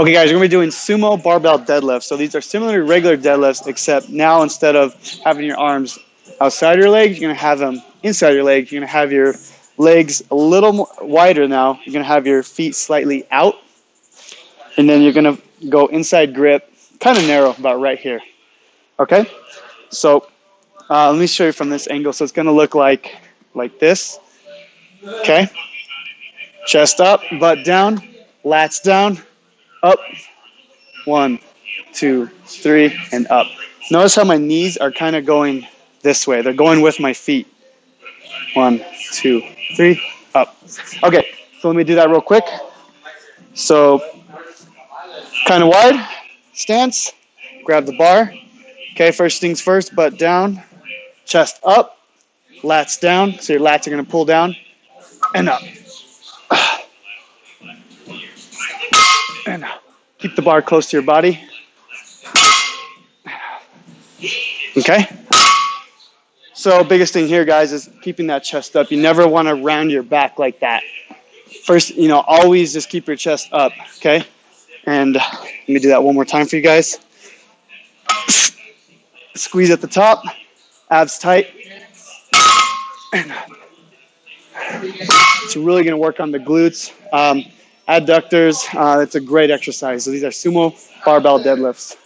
Okay, guys, we're going to be doing Sumo Barbell Deadlifts. So these are similar to regular deadlifts, except now instead of having your arms outside your legs, you're going to have them inside your legs. You're going to have your legs a little more wider now. You're going to have your feet slightly out. And then you're going to go inside grip, kind of narrow, about right here. Okay? So let me show you from this angle. So it's going to look like this. Okay? Chest up, butt down, lats down, up. 1, 2, 3, and up. Notice how my knees are kind of going this way. They're going with my feet. 1, 2, 3, up. Okay, so let me do that real quick. So, kind of wide, stance, grab the bar. Okay, first things first, butt down, chest up, lats down. So your lats are going to pull down and up. And up. Keep the bar close to your body. Okay? So biggest thing here, guys, is keeping that chest up. You never want to round your back like that. First, always just keep your chest up, okay? And let me do that one more time for you guys. Squeeze at the top, abs tight. And it's really going to work on the glutes. Adductors, it's a great exercise. So these are Sumo Barbell Deadlifts.